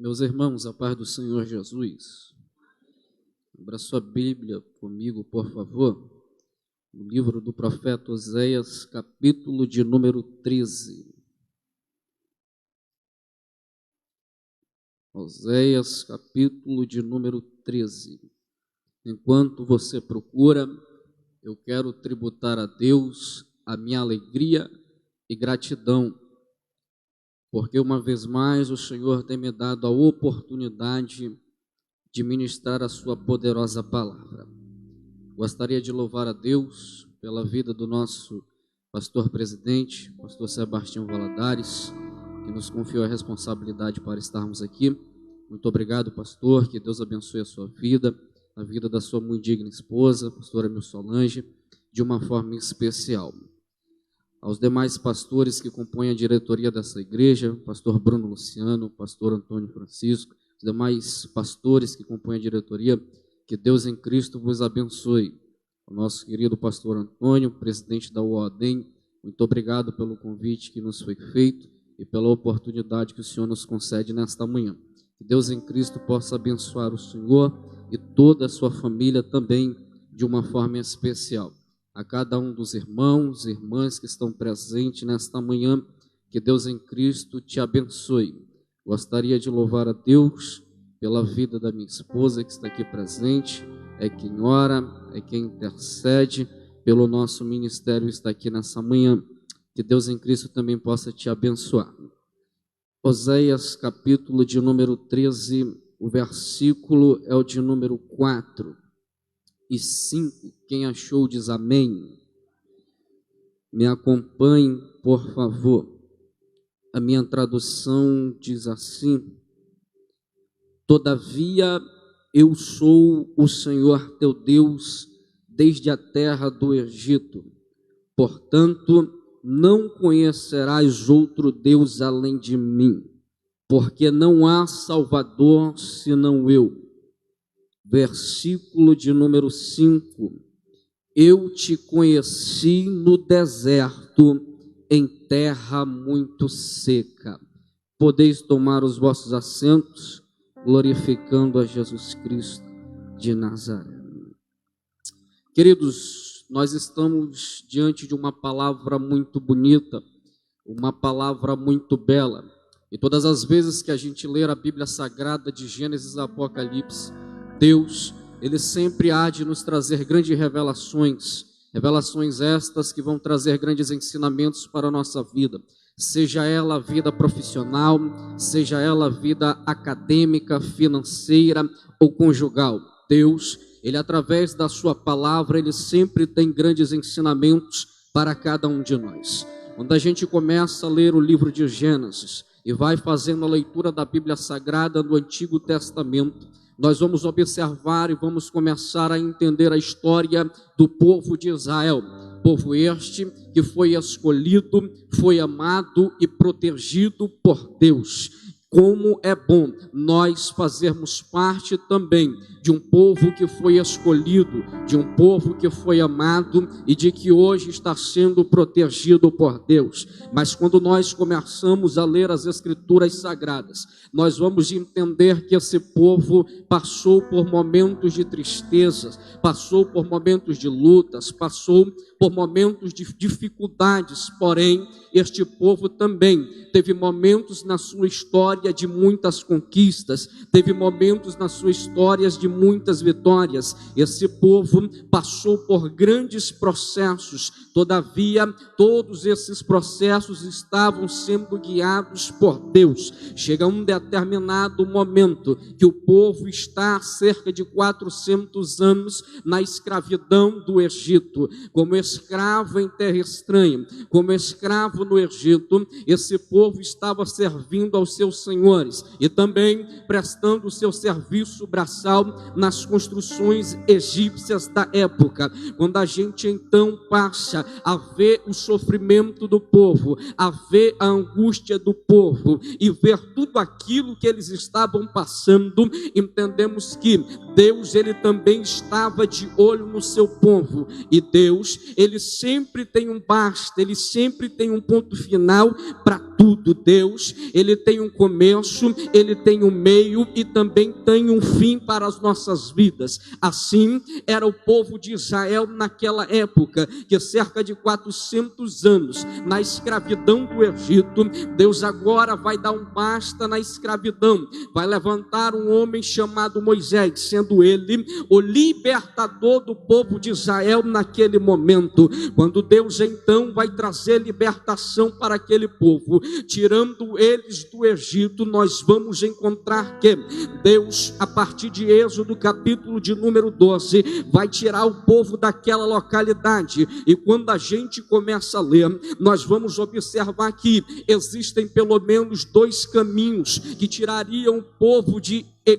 Meus irmãos, a paz do Senhor Jesus. Abra sua Bíblia comigo, por favor, no livro do profeta Oséias, capítulo de número 13. Oséias, capítulo de número 13. Enquanto você procura, eu quero tributar a Deus a minha alegria e gratidão, porque uma vez mais o Senhor tem me dado a oportunidade de ministrar a sua poderosa palavra. Gostaria de louvar a Deus pela vida do nosso pastor presidente, pastor Sebastião Valadares, que nos confiou a responsabilidade para estarmos aqui. Muito obrigado, pastor, que Deus abençoe a sua vida, a vida da sua muito digna esposa, pastora Mil Solange, de uma forma especial. Aos demais pastores que compõem a diretoria dessa igreja, pastor Bruno Luciano, pastor Antônio Francisco, os demais pastores que compõem a diretoria, que Deus em Cristo vos abençoe. O nosso querido pastor Antônio, presidente da UODEM, muito obrigado pelo convite que nos foi feito e pela oportunidade que o Senhor nos concede nesta manhã. Que Deus em Cristo possa abençoar o Senhor e toda a sua família também de uma forma especial. A cada um dos irmãos e irmãs que estão presentes nesta manhã, que Deus em Cristo te abençoe. Gostaria de louvar a Deus pela vida da minha esposa que está aqui presente, é quem ora, é quem intercede pelo nosso ministério, está aqui nessa manhã. Que Deus em Cristo também possa te abençoar. Oséias, capítulo de número 13, o versículo é o de número 4 e 5. Quem achou diz amém. Me acompanhe, por favor. A minha tradução diz assim: Todavia eu sou o Senhor teu Deus desde a terra do Egito. Portanto, não conhecerás outro Deus além de mim, porque não há Salvador senão eu. Versículo de número 5. Eu te conheci no deserto, em terra muito seca. Podeis tomar os vossos assentos, glorificando a Jesus Cristo de Nazaré. Queridos, nós estamos diante de uma palavra muito bonita, uma palavra muito bela. E todas as vezes que a gente lê a Bíblia Sagrada de Gênesis a Apocalipse, Deus, Ele sempre há de nos trazer grandes revelações, revelações estas que vão trazer grandes ensinamentos para a nossa vida, seja ela a vida profissional, seja ela a vida acadêmica, financeira ou conjugal. Deus, Ele através da sua palavra, Ele sempre tem grandes ensinamentos para cada um de nós. Quando a gente começa a ler o livro de Gênesis e vai fazendo a leitura da Bíblia Sagrada no Antigo Testamento, nós vamos observar e vamos começar a entender a história do povo de Israel. Povo este que foi escolhido, foi amado e protegido por Deus. Como é bom nós fazermos parte também de um povo que foi escolhido, de um povo que foi amado e de que hoje está sendo protegido por Deus. Mas quando nós começamos a ler as Escrituras Sagradas, nós vamos entender que esse povo passou por momentos de tristezas, passou por momentos de lutas, passou por momentos de dificuldades, porém, este povo também teve momentos na sua história de muitas conquistas, teve momentos na sua história de muitas vitórias. Esse povo passou por grandes processos, todavia, todos esses processos estavam sendo guiados por Deus. Chega um determinado momento que o povo está há cerca de 400 anos na escravidão do Egito, como escravo em terra estranha, como escravo no Egito. Esse povo estava servindo aos seus senhores e também prestando o seu serviço braçal nas construções egípcias da época. Quando a gente então passa a ver o sofrimento do povo, a ver a angústia do povo e ver tudo aquilo que eles estavam passando, entendemos que Deus, Ele também estava de olho no seu povo, e Deus, Ele sempre tem um basta, Ele sempre tem um ponto final para tudo. Deus, Ele tem um começo, Ele tem um meio e também tem um fim para as nossas vidas. Assim era o povo de Israel naquela época, que cerca de 400 anos na escravidão do Egito. Deus agora vai dar um basta na escravidão, vai levantar um homem chamado Moisés, sendo ele o libertador do povo de Israel naquele momento. Quando Deus então vai trazer libertação para aquele povo, tirando eles do Egito, nós vamos encontrar que Deus, a partir de Êxodo capítulo de número 12, vai tirar o povo daquela localidade. E quando a gente começa a ler, nós vamos observar que existem pelo menos dois caminhos que tirariam o povo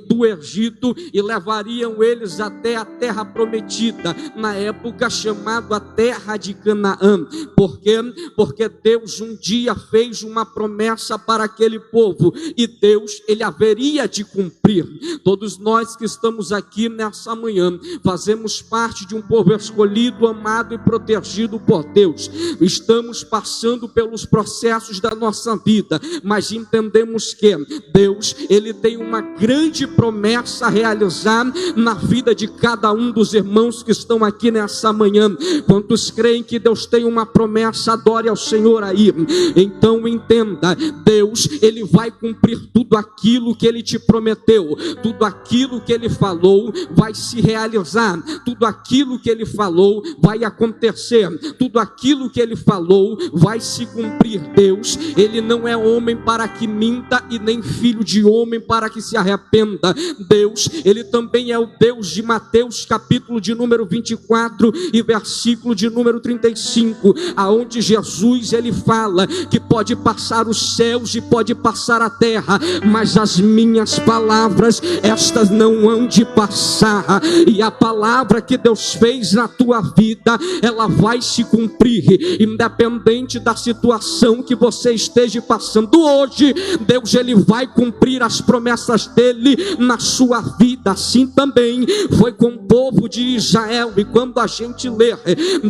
do Egito e levariam eles até a terra prometida, na época chamada a terra de Canaã. Por quê? Porque Deus um dia fez uma promessa para aquele povo e Deus, Ele haveria de cumprir. Todos nós que estamos aqui nessa manhã fazemos parte de um povo escolhido, amado e protegido por Deus. Estamos passando pelos processos da nossa vida, mas entendemos que Deus, Ele tem uma grande promessa a realizar na vida de cada um dos irmãos que estão aqui nessa manhã. Quantos creem que Deus tem uma promessa? Adore ao Senhor aí. Então entenda, Deus, Ele vai cumprir tudo aquilo que Ele te prometeu, tudo aquilo que Ele falou vai se realizar, tudo aquilo que Ele falou vai acontecer, tudo aquilo que Ele falou vai se cumprir. Deus, Ele não é homem para que minta e nem filho de homem para que se arrependa. Deus, Ele também é o Deus de Mateus capítulo de número 24 e versículo de número 35, aonde Jesus, Ele fala que pode passar os céus e pode passar a terra, mas as minhas palavras, estas não hão de passar. E a palavra que Deus fez na tua vida, ela vai se cumprir, independente da situação que você esteja passando hoje. Deus, Ele vai cumprir as promessas dEle na sua vida. Assim também foi com o povo de Israel. E quando a gente lê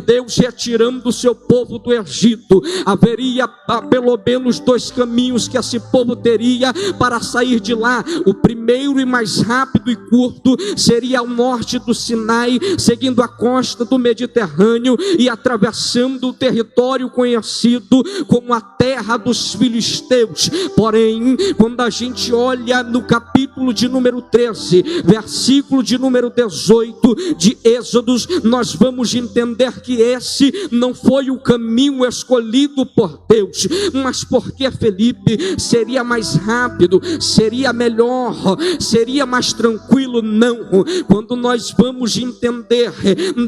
Deus retirando o seu povo do Egito, haveria pelo menos dois caminhos que esse povo teria para sair de lá. O primeiro e mais rápido e curto seria ao norte do Sinai, seguindo a costa do Mediterrâneo e atravessando o território conhecido como a terra dos filisteus. Porém, quando a gente olha no capítulo de número 13, versículo de número 18 de Êxodos, nós vamos entender que esse não foi o caminho escolhido por Deus, mas porque, Felipe, seria mais rápido, seria melhor, seria mais tranquilo. Não, quando nós vamos entender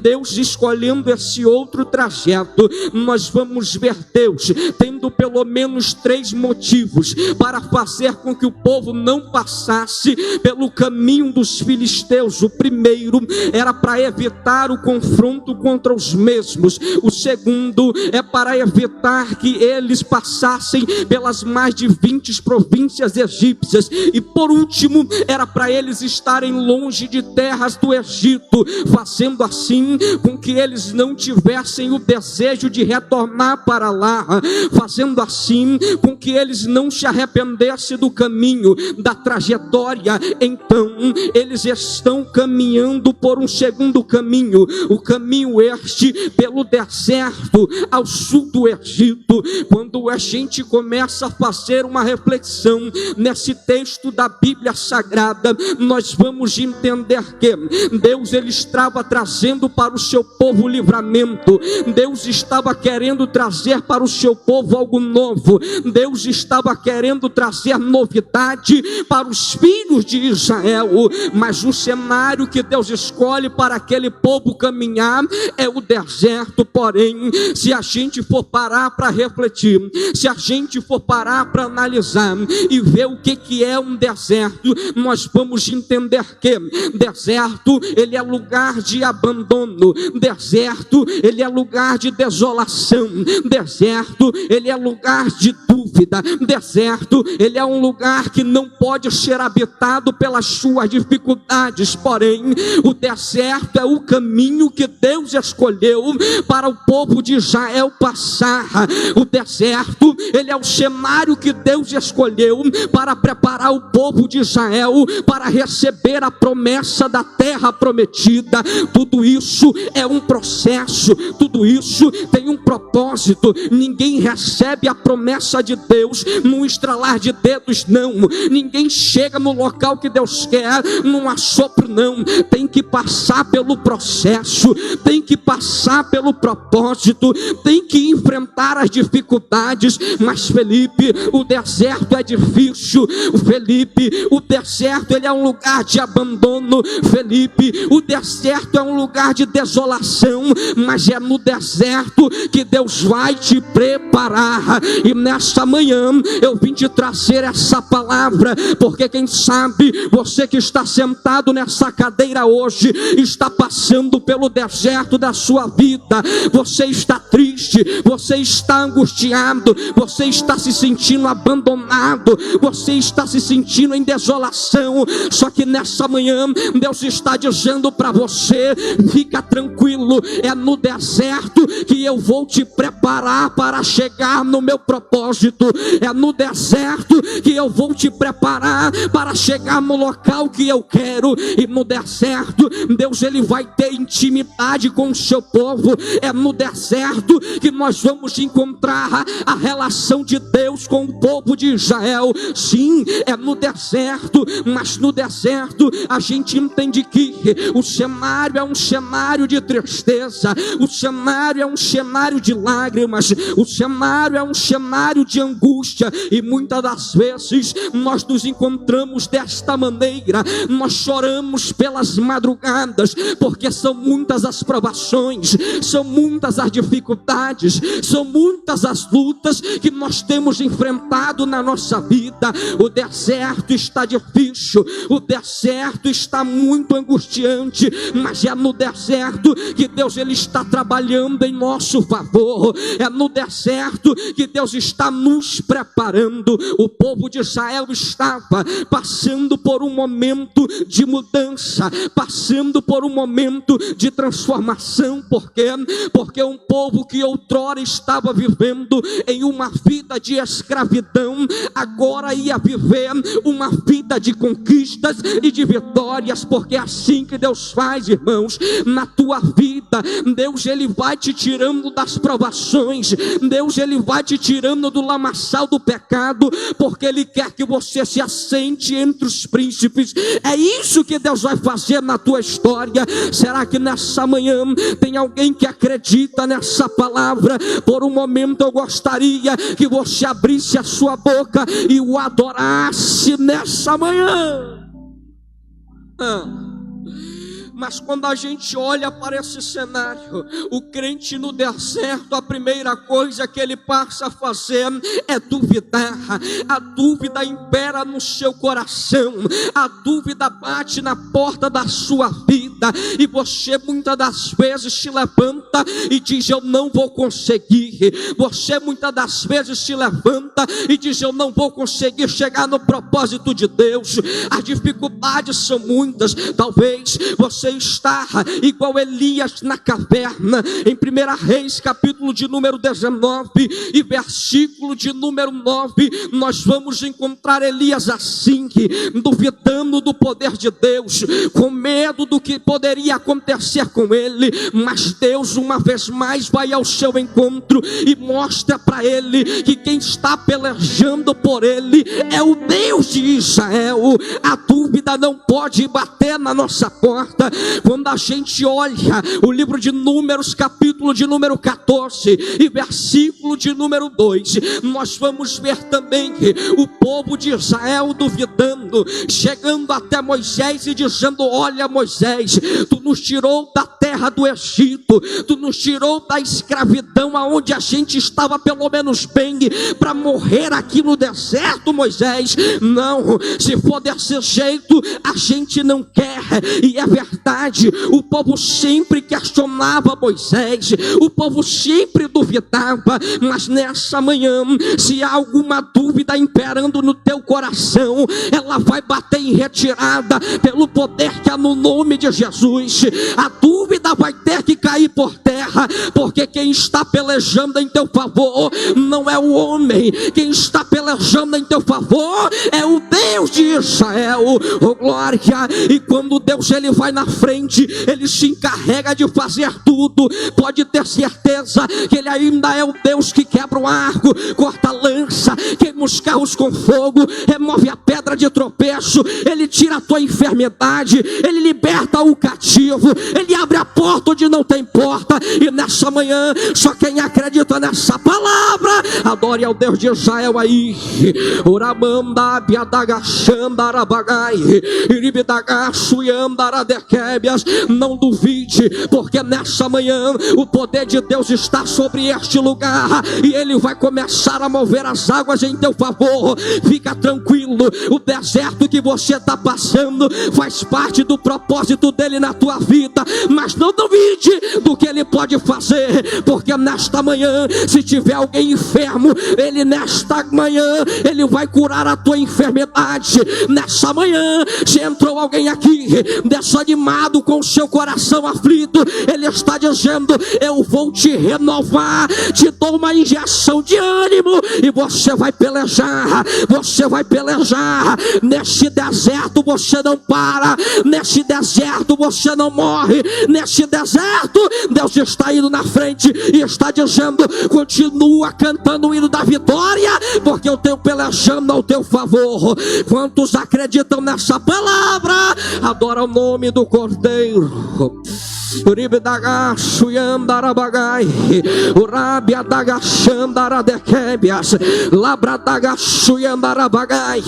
Deus escolhendo esse outro trajeto, nós vamos ver Deus tendo pelo menos três motivos para fazer com que o povo não passasse pelo caminho dos filisteus. O primeiro era para evitar o confronto contra os mesmos. O segundo é para evitar que eles passassem pelas mais de 20 províncias egípcias. E por último, era para eles estarem longe de terras do Egito, fazendo assim com que eles não tivessem o desejo de retornar para lá, fazendo assim com que eles não se arrependessem do caminho, da trajetória. Então eles estão caminhando por um segundo caminho, o caminho este pelo deserto ao sul do Egito. Quando a gente começa a fazer uma reflexão nesse texto da Bíblia Sagrada, nós vamos entender que Deus, Ele estava trazendo para o seu povo livramento. Deus estava querendo trazer para o seu povo algo novo. Deus estava querendo trazer novidade para os filhos de Israel. Mas o cenário que Deus escolhe para aquele povo caminhar é o deserto. Porém, se a gente for parar para refletir, se a gente for parar para analisar e ver o que é um deserto, nós vamos entender que deserto, ele é lugar de abandono. Deserto, ele é lugar de desolação. Deserto, ele é lugar de dúvida. dúvida. Deserto, ele é um lugar que não pode ser habitado pelas suas dificuldades, porém, o deserto é o caminho que Deus escolheu para o povo de Israel passar. O deserto, ele é o cenário que Deus escolheu para preparar o povo de Israel para receber a promessa da terra prometida. Tudo isso é um processo, tudo isso tem um propósito. Ninguém recebe a promessa de Deus num estralar de dedos, não. Ninguém chega no local que Deus quer num assopro, não. Tem que passar pelo processo, tem que passar pelo propósito, tem que enfrentar as dificuldades. Mas Felipe, o deserto é difícil. Felipe, o deserto ele é um lugar de abandono. Felipe, o deserto é um lugar de desolação, mas é no deserto que Deus vai te preparar. E nesta manhã eu vim te trazer essa palavra, porque quem sabe você que está sentado nessa cadeira hoje está passando pelo deserto da sua vida. Você está triste, você está angustiado, você está se sentindo abandonado, você está se sentindo em desolação. Só que nessa manhã Deus está dizendo para você: fica tranquilo, é no deserto que eu vou te preparar para chegar no meu propósito. É no deserto que eu vou te preparar para chegar no local que eu quero. E no deserto Deus ele vai ter intimidade com o seu povo. É no deserto que nós vamos encontrar a relação de Deus com o povo de Israel. Sim, é no deserto, mas no deserto a gente entende que o cenário é um cenário de tristeza, o cenário é um cenário de lágrimas, o cenário é um cenário de angústia. E muitas das vezes nós nos encontramos desta maneira. Nós choramos pelas madrugadas, porque são muitas as provações, são muitas as dificuldades, são muitas as lutas que nós temos enfrentado na nossa vida. O deserto está difícil, o deserto está muito angustiante, mas é no deserto que Deus ele está trabalhando em nosso favor. É no deserto que Deus está nos preparando. O povo de Israel estava passando por um momento de mudança, passando por um momento de transformação. Por quê? Porque um povo que outrora estava vivendo em uma vida de escravidão, agora ia viver uma vida de conquistas e de vitórias. Porque é assim que Deus faz, irmãos, na tua vida. Deus ele vai te tirando das provações, Deus ele vai te tirando do lamaçal do pecado, porque ele quer que você se assente entre os príncipes. É isso que Deus vai fazer na tua história. Será que nessa manhã tem alguém que acredita nessa palavra? Por um momento eu gostaria que você abrisse a sua boca e o adorasse nessa manhã. Mas quando a gente olha para esse cenário, o crente no deserto, a primeira coisa que ele passa a fazer é duvidar. A dúvida impera no seu coração, a dúvida bate na porta da sua vida, e você muitas das vezes se levanta e diz: eu não vou conseguir. Você muitas das vezes se levanta e diz: eu não vou conseguir chegar no propósito de Deus. As dificuldades são muitas. Talvez você está igual Elias na caverna. Em 1 Reis, capítulo de número 19 e versículo de número 9, nós vamos encontrar Elias assim, duvidando do poder de Deus, com medo do que poderia acontecer com ele. Mas Deus uma vez mais vai ao seu encontro e mostra para ele que quem está pelejando por ele é o Deus de Israel. A dúvida não pode bater na nossa porta. Quando a gente olha o livro de Números, capítulo de número 14 e versículo de número 2, nós vamos ver também o povo de Israel duvidando, chegando até Moisés e dizendo: olha, Moisés, tu nos tirou da terra terra do Egito, tu nos tirou da escravidão, aonde a gente estava pelo menos bem, para morrer aqui no deserto, Moisés. Não, se for desse jeito, a gente não quer. E é verdade, o povo sempre questionava Moisés, o povo sempre duvidava, mas nessa manhã, se há alguma dúvida imperando no teu coração, ela vai bater em retirada pelo poder que há no nome de Jesus. A dúvida vai ter que cair por terra, porque quem está pelejando em teu favor não é o homem, quem está pelejando em teu favor é o Deus de Israel. Oh glória! E quando Deus ele vai na frente, ele se encarrega de fazer tudo. Pode ter certeza que ele ainda é o Deus que quebra o arco, corta a lança, queima os carros com fogo, remove a pedra de tropeço, ele tira a tua enfermidade, ele liberta o cativo, ele abre a porta onde não tem porta. E nessa manhã, só quem acredita nessa palavra, adore ao Deus de Israel aí. Oramanda biadagachandarabagai iribidagaçuiandaradequebias. Não duvide, porque nessa manhã o poder de Deus está sobre este lugar e ele vai começar a mover as águas em teu favor. Fica tranquilo, o deserto que você está passando faz parte do propósito dele na tua vida, mas não duvide do que ele pode fazer, porque nesta manhã, se tiver alguém enfermo, ele nesta manhã, ele vai curar a tua enfermidade. Nessa manhã, se entrou alguém aqui desanimado, com o seu coração aflito, ele está dizendo: eu vou te renovar, te dou uma injeção de ânimo e você vai pelejar, você vai pelejar. Neste deserto você não para, neste deserto você não morre, neste deserto Deus está indo na frente e está dizendo: continua cantando o hino da vitória, porque eu tenho pelejando ao teu favor. Quantos acreditam nessa palavra? Adora o nome do Cordeiro. Uribidagaçuiandarabagai urabiadagachandaradequebias labradagaçuiandarabagai.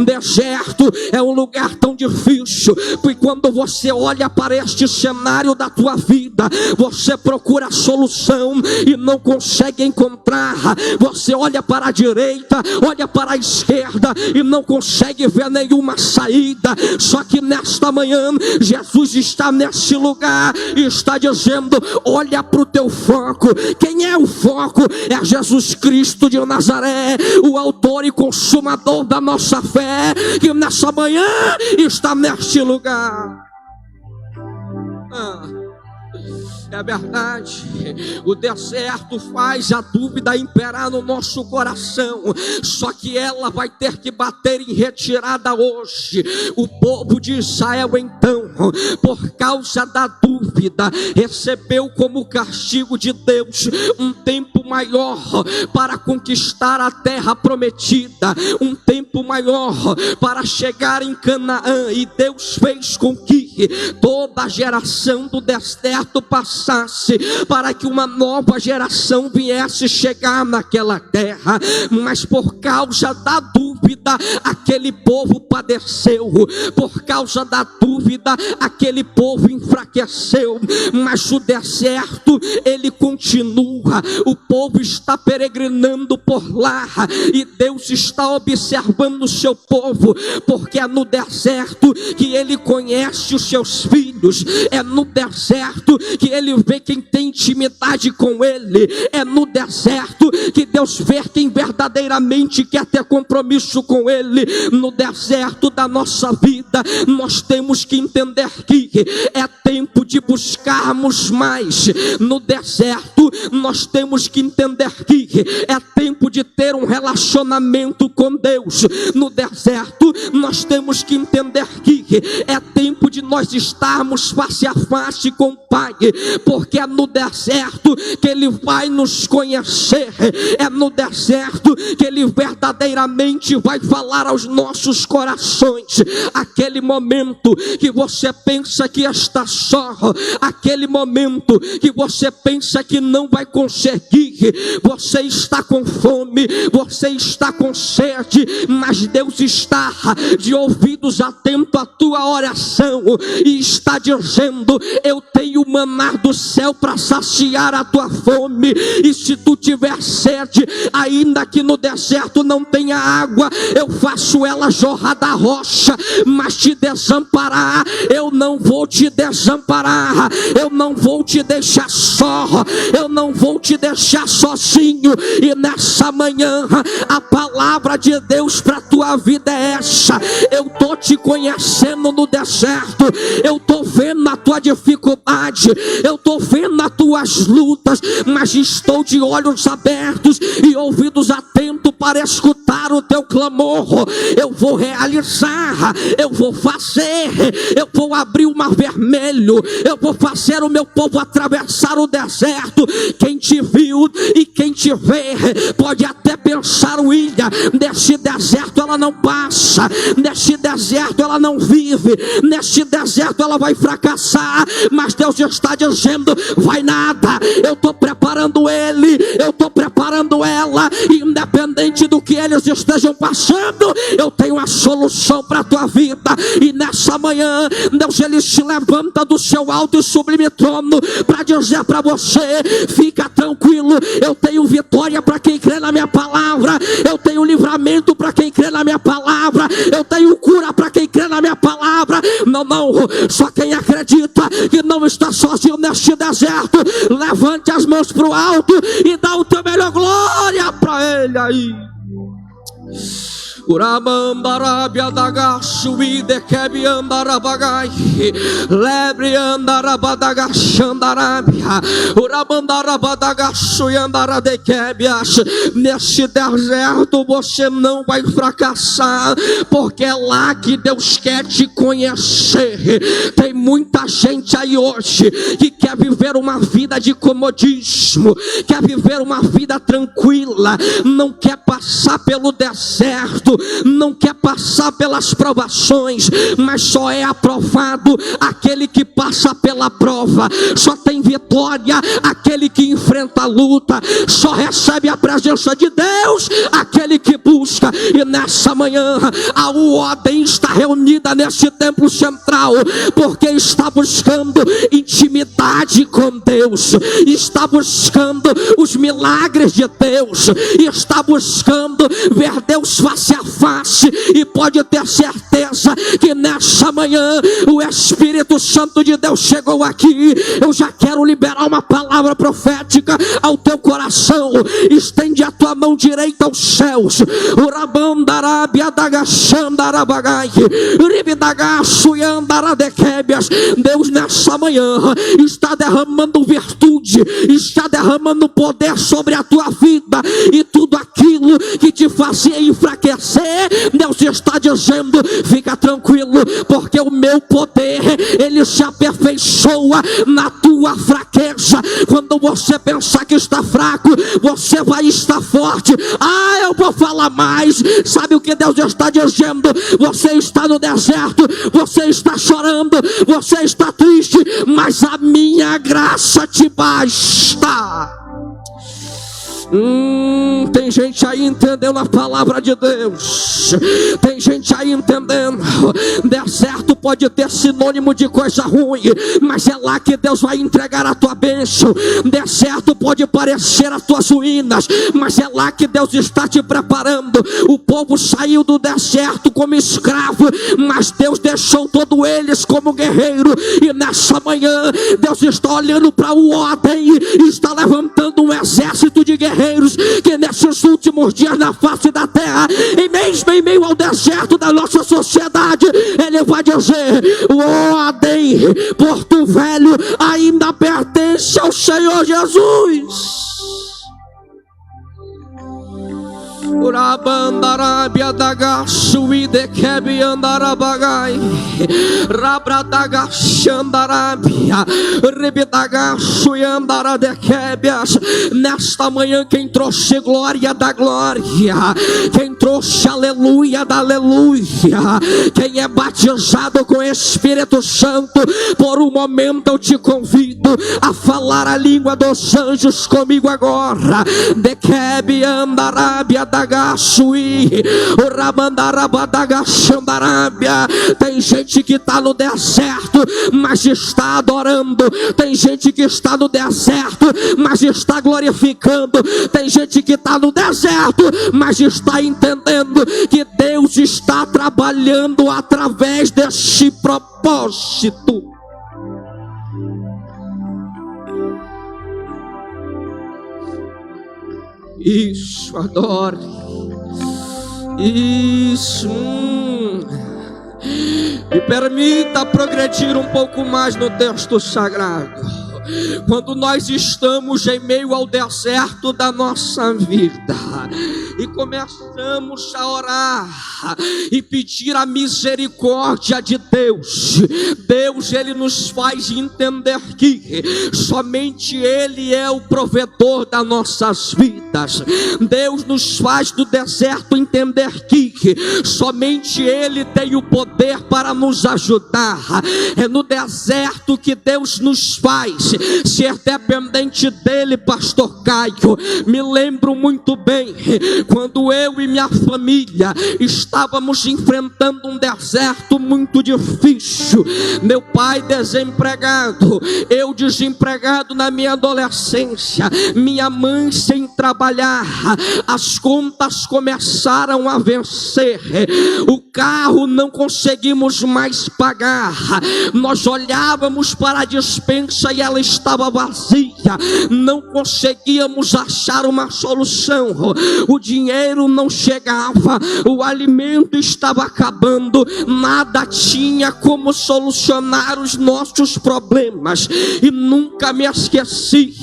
Deserto é um lugar tão difícil, porque quando você olha para este cenário da tua vida, você procura solução e não consegue encontrar. Você olha para a direita, olha para a esquerda e não consegue ver nenhuma saída. Só que nesta manhã Jesus está nesse lugar e está dizendo: olha para o teu foco. Quem é o foco? É Jesus Cristo de Nazaré, o autor e consumador da nossa fé, que nessa manhã está neste lugar. É verdade, o deserto faz a dúvida imperar no nosso coração, só que ela vai ter que bater em retirada hoje. O povo de Israel então, por causa da dúvida, recebeu como castigo de Deus um tempo maior para conquistar a terra prometida, um tempo maior para chegar em Canaã. E Deus fez com que toda a geração do deserto passasse, para que uma nova geração viesse chegar naquela terra. Mas por causa da dúvida, aquele povo padeceu, por causa da dúvida, aquele povo enfraqueceu. Mas o deserto, ele continua, o povo está peregrinando por lá e Deus está observando o seu povo, porque é no deserto que ele conhece os seus filhos, é no deserto que ele vê quem tem intimidade com ele, é no deserto que Deus vê quem verdadeiramente quer ter compromisso com ele. No deserto da nossa vida, nós temos que entender que é tempo de buscarmos mais. No deserto, nós temos que entender que é tempo de ter um relacionamento com Deus. No deserto, nós temos que entender que é tempo de nós estarmos face a face com o Pai, porque é no deserto que Ele vai nos conhecer, é no deserto que Ele verdadeiramente vai falar aos nossos corações. aquele momento que você pensa que está só, aquele momento que você pensa que não vai conseguir, você está com fome, você está com sede, mas Deus está de ouvidos atentos à tua oração e está dizendo: eu tenho maná do céu para saciar a tua fome. E se tu tiver sede, ainda que no deserto não tenha água, eu faço ela jorrar da rocha. Mas te desamparar, eu não vou te desamparar, eu não vou te deixar só, eu não vou te deixar sozinho. E nessa manhã a palavra de Deus para a tua vida é essa: eu estou te conhecendo no deserto, eu estou vendo a tua dificuldade, eu estou vendo as tuas lutas, mas estou de olhos abertos e ouvidos atentos para escutar o teu clamor. Eu vou realizar, eu vou fazer, eu vou abrir o mar vermelho, eu vou fazer o meu povo atravessar o deserto. Quem te viu e quem te vê pode até pensar: William, neste deserto ela não passa, neste deserto ela não vive, neste deserto ela vai fracassar. Mas Deus está dizendo: vai nada, eu estou preparando ele, eu estou preparando ela, independente do que eles estejam passando, eu tenho a solução para a tua vida. E nessa manhã Deus ele se levanta do seu alto e sublime trono para dizer para você: fica tranquilo, eu tenho vitória para quem crê na minha palavra, eu tenho livramento para quem crê na minha palavra, eu tenho cura para quem crê na minha palavra. Não, só quem acredita que não está sozinho neste deserto, levante as mãos para o alto e dá o teu melhor glória para ele aí. Uramambarabia dagachu e dekebi andarabagai lebre andarabadagashandarabia uramandarabadagachu e andaradekebias. Nesse deserto você não vai fracassar, porque é lá que Deus quer te conhecer. Tem muita gente aí hoje que quer viver uma vida de comodismo, quer viver uma vida tranquila, não quer passar pelo deserto, não quer passar pelas provações, mas só é aprovado aquele que passa pela prova. Só tem vitória aquele que enfrenta a luta. Só recebe a presença de Deus aquele que busca. E nessa manhã a ordem está reunida nesse templo central, porque está buscando intimidade com Deus, está buscando os milagres de Deus, está buscando ver Deus face a face. E pode ter certeza que nessa manhã o Espírito Santo de Deus chegou aqui. Eu já quero liberar uma palavra profética ao teu coração. Estende a tua mão direita aos céus. Deus nessa manhã está derramando virtude, está derramando poder sobre a tua vida, e tudo aquilo que te fazia enfraquecer, Deus está dizendo: fica tranquilo, porque o meu poder ele se aperfeiçoa na tua fraqueza. Quando você pensar que está fraco, você vai estar forte. Eu vou falar mais. Sabe o que Deus está dizendo? Você está no deserto, você está chorando, você está triste, mas a minha graça te basta. Tem gente aí entendendo a palavra de Deus. Tem gente aí entendendo. Deserto pode ter sinônimo de coisa ruim, mas é lá que Deus vai entregar a tua bênção. Deserto pode parecer as tuas ruínas, mas é lá que Deus está te preparando. O povo saiu do deserto como escravo, mas Deus deixou todos eles como guerreiro. E nessa manhã Deus está olhando para o ordem e está levantando um exército de guerreiros, que nesses últimos dias na face da terra, e mesmo em meio ao deserto da nossa sociedade, ele vai dizer: o ordem Porto Velho ainda pertence ao Senhor Jesus. Urabandarabia dagashui de kebi andarabagai Rabradagaxandarabia Rebidagashui andara de kebias. Nesta manhã quem trouxe glória da glória, quem trouxe aleluia da aleluia, quem é batizado com o Espírito Santo, por um momento eu te convido a falar a língua dos anjos comigo agora. De kebi andarabia dagashui Urabandarabadagashandarabia. Tem gente que está no deserto, mas está adorando. Tem gente que está no deserto, mas está glorificando. Tem gente que está no deserto, mas está entendendo que Deus está trabalhando através deste propósito. Isso, adore. Isso. Me permita progredir um pouco mais no texto sagrado. Quando nós estamos em meio ao deserto da nossa vida e começamos a orar e pedir a misericórdia de Deus, Ele nos faz entender que somente Ele é o provedor das nossas vidas. Deus nos faz do deserto entender que somente Ele tem o poder para nos ajudar. É no deserto que Deus nos faz ser dependente dele, pastor Caio. Me lembro muito bem quando eu e minha família estávamos enfrentando um deserto muito difícil. Meu pai desempregado, eu desempregado na minha adolescência, minha mãe sem trabalhar. As contas começaram a vencer, o carro não conseguimos mais pagar. Nós olhávamos para a despensa e ela estava vazia, não conseguíamos achar uma solução. O dinheiro não chegava, o alimento estava acabando, nada tinha como solucionar os nossos problemas. E nunca me esqueci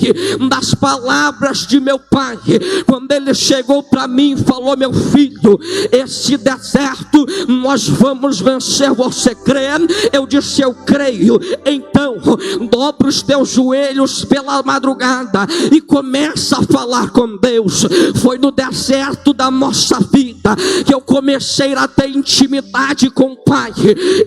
das palavras de meu pai, quando ele chegou para mim e falou: meu filho, esse deserto nós vamos vencer, você crê? Eu disse: eu creio. Então dobra os teus joelhos pela madrugada e começa a falar com Deus. Foi no deserto da nossa vida que eu comecei a ter intimidade com o Pai,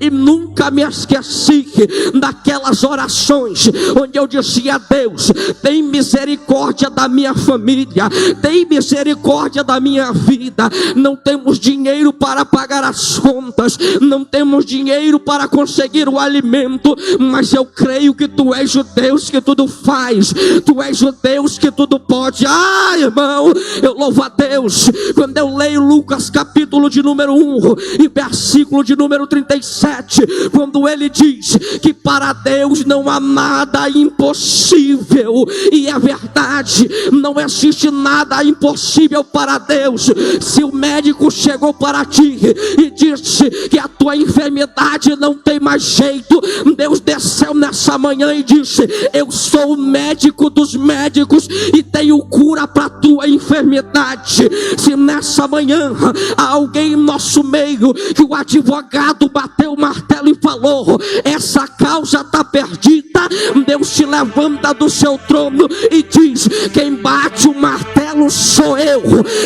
e nunca me esqueci daquelas orações onde eu dizia: Deus, tem misericórdia da minha família, tem misericórdia da minha vida. Não temos dinheiro para pagar as contas, não temos dinheiro para conseguir o alimento, mas eu creio que tu és o Deus que tudo faz, tu és o Deus que tudo pode. Ah, irmão, eu louvo a Deus quando eu leio Lucas capítulo de número 1 e versículo de número 37, quando ele diz que para Deus não há nada impossível. E é verdade, não existe nada impossível para Deus. Se o médico chegou para ti e disse que a tua enfermidade não tem mais jeito, Deus desceu nessa manhã e disse: eu sou o médico dos médicos e tenho cura para a tua enfermidade. Se nessa manhã há alguém em nosso meio que o advogado bateu o martelo e falou: essa causa está perdida, Deus te levanta do seu trono e diz: quem bate o martelo sou eu,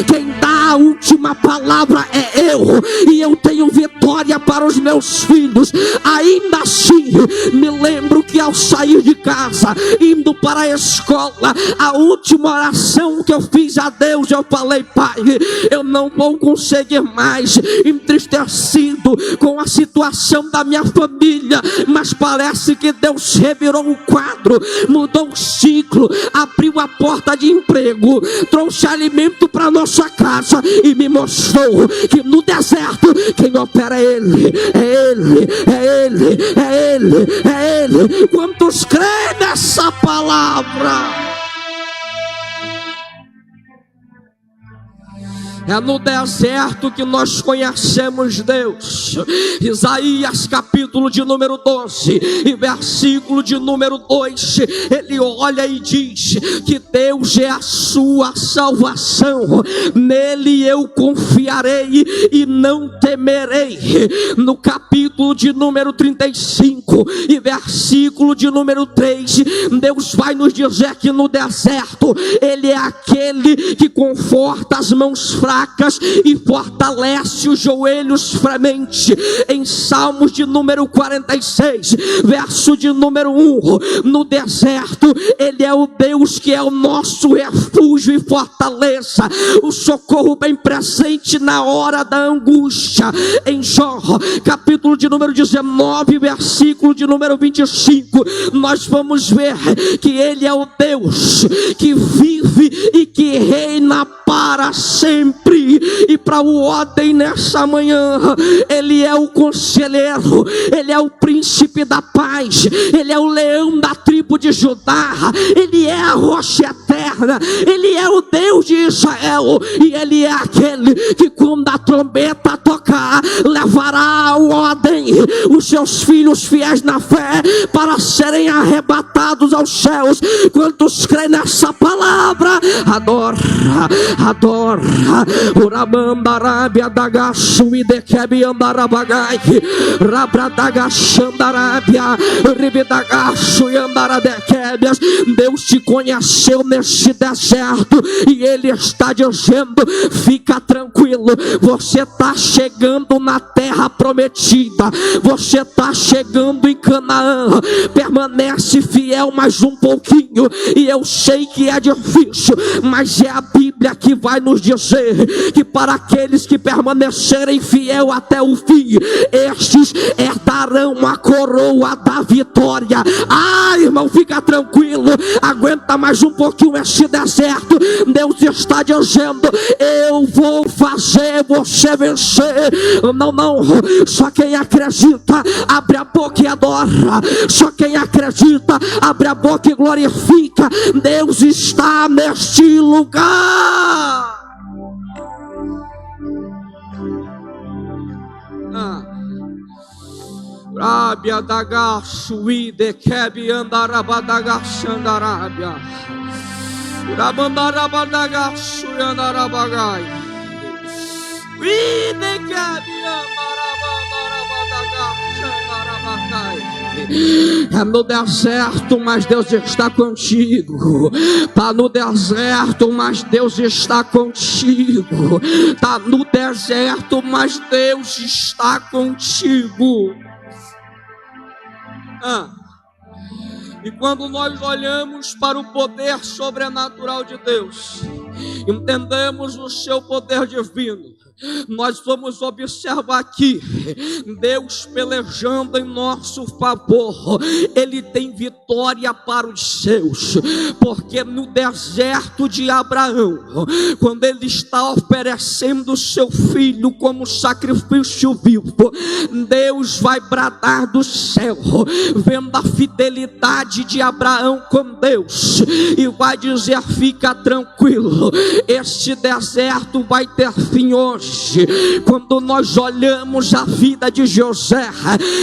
quem dá a última palavra é eu, e eu tenho vitória para os meus filhos. Ainda assim, me lembro que ao sair de casa, indo para a escola, a última oração que eu fiz a Deus, eu falei: Pai, eu não vou conseguir mais, entristecido com a situação da minha família, mas parece que Deus revirou o quadro, mudou o ciclo, abriu a porta de emprego, trouxe alimento para nossa casa e me mostrou que no deserto quem opera é Ele, é Ele, é Ele, é Ele, é Ele. Quantos creem nessa palavra? É no deserto que nós conhecemos Deus. Isaías capítulo de número 12 e versículo de número 2, ele olha e diz que Deus é a sua salvação, nele eu confiarei e não temerei. No capítulo de número 35 e versículo de número 3, Deus vai nos dizer que no deserto ele é aquele que conforta as mãos fracas e fortalece os joelhos frementes. Em Salmos de número 46, verso de número 1, no deserto ele é o Deus que é o nosso refúgio e fortaleza, o socorro bem presente na hora da angústia. Em Jó, capítulo de número 19, versículo de número 25, nós vamos ver que ele é o Deus que vive e que reina para sempre. E para o ordem nessa manhã, ele é o conselheiro, ele é o príncipe da paz, ele é o leão da tribo de Judá, ele é a rocha eterna, ele é o Deus de Israel, e ele é aquele que quando a trombeta tocar, levará a ordem os seus filhos fiéis na fé para serem arrebatados aos céus. Quantos creem nessa palavra? Adora, adora. Uramandarabia dagachu e dekebi andarabagai, rabradagaxandarabia, ribidagachu e andaradekebias. Deus te conheceu neste deserto e ele está dizendo: fica tranquilo, você está chegando na terra prometida, você está chegando em Canaã. Permanece fiel mais um pouquinho, e eu sei que é difícil, mas é a Bíblia que vai nos dizer que para aqueles que permanecerem fiel até o fim, estes herdarão a coroa da vitória. Irmão, fica tranquilo, aguenta mais um pouquinho este deserto. Deus está dizendo: eu vou fazer você vencer. Não, só quem acredita abre a boca e adora, só quem acredita abre a boca e glorifica. Deus está neste lugar. Rábia dagachu e dekebi andarabadagashandarabia, urabandarabadagachu e andarabagai, e dekebi andarabadagashandarabagai. É no deserto, mas Deus está contigo. Tá no deserto, mas Deus está contigo. Tá no deserto, mas Deus está contigo. E quando nós olhamos para o poder sobrenatural de Deus, entendemos o seu poder divino, nós vamos observar aqui Deus pelejando em nosso favor. Ele tem vitória para os seus, porque no deserto de Abraão, quando ele está oferecendo o seu filho como sacrifício vivo, Deus vai bradar do céu, vendo a fidelidade de Abraão com Deus, e vai dizer: fica tranquilo, este deserto vai ter fim hoje. Quando nós olhamos a vida de José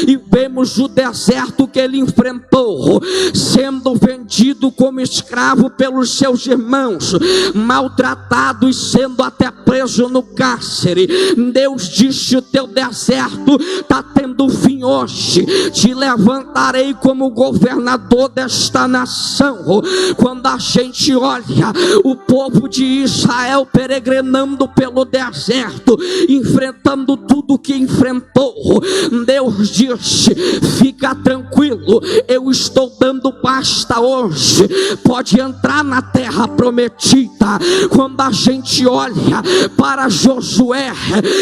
e vemos o deserto que ele enfrentou, sendo vendido como escravo pelos seus irmãos, maltratado e sendo até preso no cárcere, Deus disse: o teu deserto está tendo fim hoje, te levantarei como governador desta nação. Quando a gente olha o povo de Israel peregrinando pelo deserto, enfrentando tudo que enfrentou, Deus diz: fica tranquilo, eu estou dando basta hoje, pode entrar na terra prometida. Quando a gente olha para Josué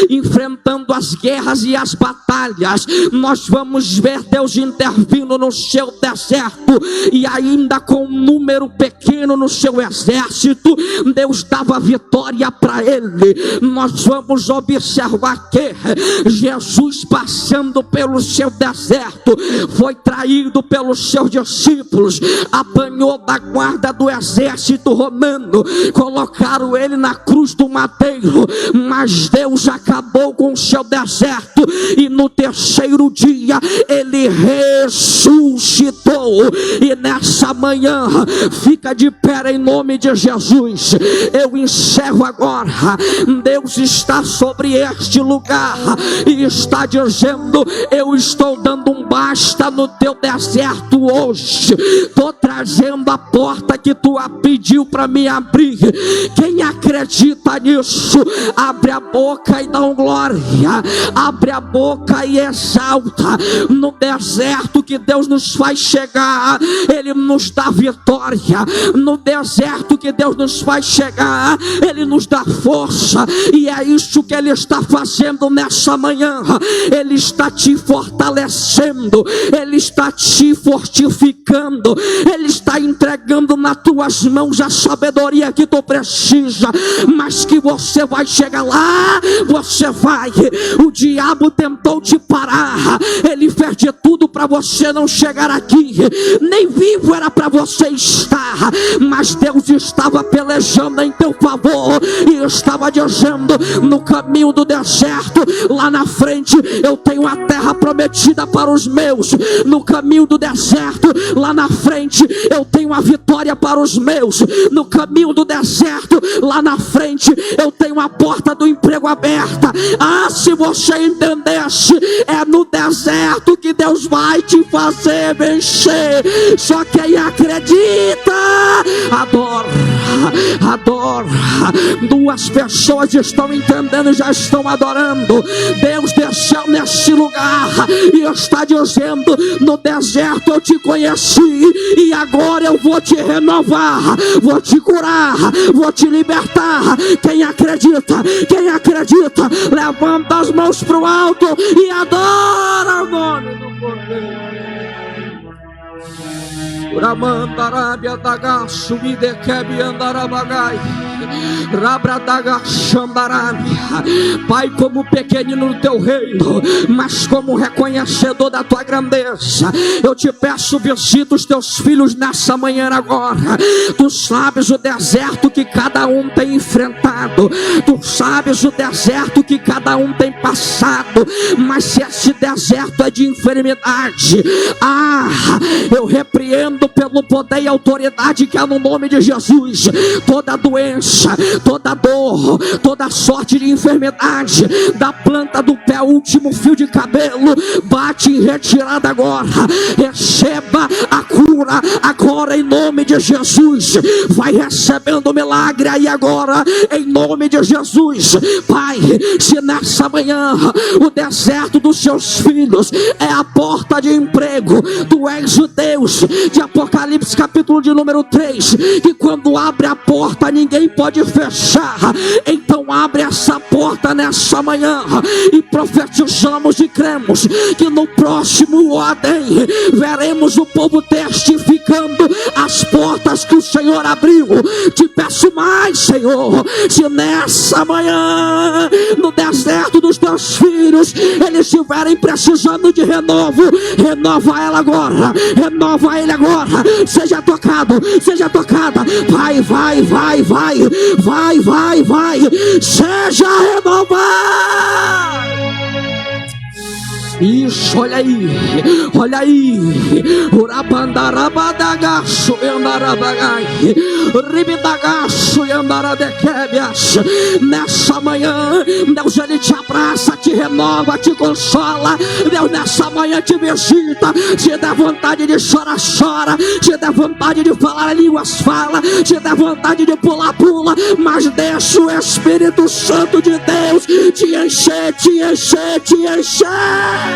enfrentando as guerras e as batalhas, nós vamos ver Deus intervindo no seu deserto, e ainda com um número pequeno no seu exército, Deus dava vitória para ele. Nós vamos observar que Jesus, passando pelo seu deserto, foi traído pelos seus discípulos, apanhou da guarda do exército romano, colocaram ele na cruz do madeiro, mas Deus acabou com o seu deserto, e no terceiro dia ele ressuscitou. E nessa manhã, fica de pé em nome de Jesus. Eu encerro agora. Deus está sobre este lugar e está dizendo: eu estou dando um basta no teu deserto hoje. Estou trazendo a porta que tu pediu para me abrir. Quem acredita nisso, abre a boca e dá um glória. Abre a boca e exalta. No deserto que Deus nos faz chegar, Ele nos dá vitória. No deserto que Deus nos faz chegar, Ele nos dá força. E é isso que Ele está fazendo nessa manhã. Ele está te fortalecendo, Ele está te fortificando, Ele está entregando nas tuas mãos a sabedoria que tu precisa, mas que você vai chegar lá. Você vai. O diabo tentou te parar, ele fez de tudo para você não chegar aqui, nem vivo era para você estar, mas Deus estava pelejando em teu favor e estava dizendo: no caminho do deserto, lá na frente eu tenho a terra prometida para os meus. No caminho do deserto, lá na frente eu tenho a vitória para os meus. No caminho do deserto, lá na frente eu tenho a porta do emprego aberta. Ah, se você entendesse, é no deserto que Deus vai te fazer vencer. Só quem acredita, adora, adora. Duas pessoas estão entendendo e já estão adorando. Deus desceu nesse lugar e está dizendo: no deserto eu te conheci e agora eu vou te renovar, vou te curar, vou te libertar. Quem acredita? Quem acredita? Levanta as mãos para o alto e adora o nome do Cordeiro. Ramandarabia dagaço me dequebe andarabagai. Pai, como pequenino no teu reino, mas como reconhecedor da tua grandeza, eu te peço, visita os teus filhos nessa manhã agora. Tu sabes o deserto que cada um tem enfrentado, tu sabes o deserto que cada um tem passado, mas se esse deserto é de enfermidade, eu repreendo pelo poder e autoridade que há no nome de Jesus toda doença, toda dor, toda sorte de enfermidade, da planta do pé ao último fio de cabelo, bate em retirada agora. Receba a cura agora em nome de Jesus. Vai recebendo o milagre aí agora em nome de Jesus. Pai, se nessa manhã o deserto dos seus filhos é a porta de emprego, tu és o Deus de Apocalipse capítulo de número 3, que quando abre a porta ninguém pode fechar. Então abre essa porta nessa manhã e profetizamos e cremos que no próximo ordem veremos o povo testificando as portas que o Senhor abriu. Te peço mais, Senhor, se nessa manhã no deserto dos teus filhos eles estiverem precisando de renovo, renova ela agora, renova ele agora. Seja tocado, seja tocada. Vai, vai, vai, vai, vai, vai, vai, seja renovado. Isso, olha aí, olha aí. Urabandarabadagaço e andarabagai, ribidagaço e andaradequebias. Nessa manhã, Deus, Ele te abraça, te renova, te consola. Deus, nessa manhã te visita. Te dá vontade de chorar, chora. Te dá vontade de falar em línguas, fala. Te dá vontade de pular, pula. Mas deixa o Espírito Santo de Deus te encher, te encher, te encher.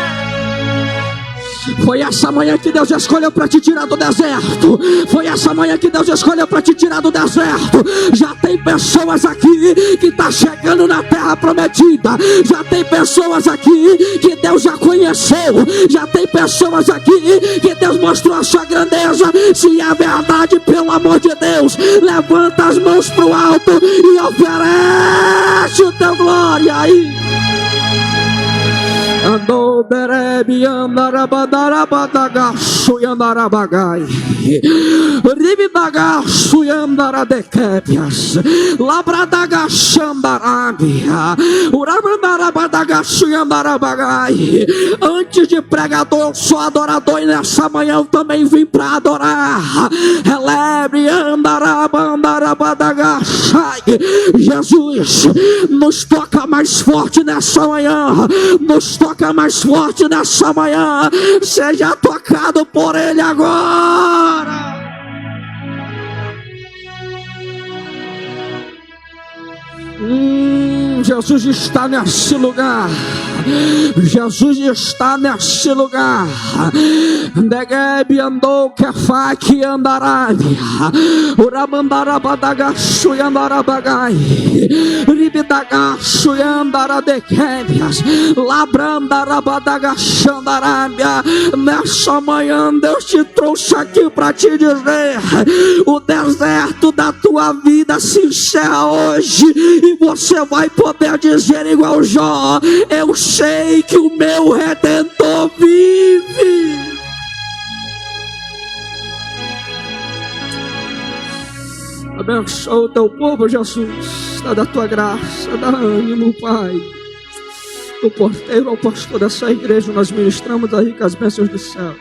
Foi essa manhã que Deus escolheu para te tirar do deserto. Foi essa manhã que Deus escolheu para te tirar do deserto. Já tem pessoas aqui que estão chegando na terra prometida. Já tem pessoas aqui que Deus já conheceu. Já tem pessoas aqui que Deus mostrou a sua grandeza. Se é verdade, pelo amor de Deus, levanta as mãos para o alto e oferece o teu glória aí. Andou berebi andarabadarabatagaço e andarabagai. Ribidagaço e andaradequebias. Labradagaxandarabia. Uramandarabadagaço e andarabagai. Antes de pregador, eu sou adorador e nessa manhã eu também vim para adorar. Celebre andarabandarabatagaçai. Jesus, nos toca mais forte nessa manhã. Nos toca mais forte nessa manhã. Seja tocado por Ele agora. Jesus está nesse lugar. Jesus está nesse lugar. Negebi andou kefaki andarabia. Uramandarabadagaço e andarabagai. Ribidagaço e andaradequebias. Labrandarabadagaxandarabia. Nessa manhã Deus te trouxe aqui para te dizer: o deserto da tua vida se encerra hoje e você vai poder dizer igual Jó: eu sei que o meu Redentor vive. Abençoa o teu povo, Jesus. Dá da tua graça, dá ânimo, Pai. Do porteiro ao pastor dessa igreja, nós ministramos as ricas bênçãos do céu.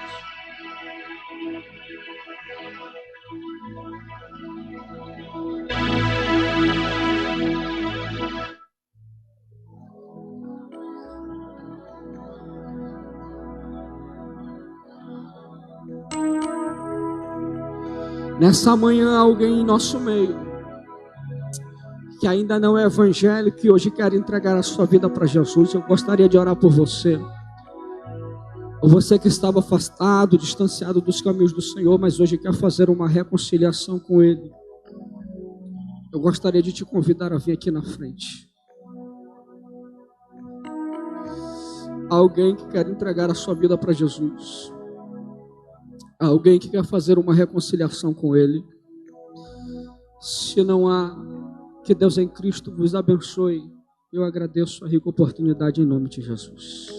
Nessa manhã, alguém em nosso meio que ainda não é evangélico e hoje quer entregar a sua vida para Jesus, eu gostaria de orar por você. Ou você que estava afastado, distanciado dos caminhos do Senhor, mas hoje quer fazer uma reconciliação com Ele. Eu gostaria de te convidar a vir aqui na frente. Alguém que quer entregar a sua vida para Jesus. Alguém que quer fazer uma reconciliação com Ele. Se não há, que Deus em Cristo vos abençoe. Eu agradeço a rica oportunidade em nome de Jesus.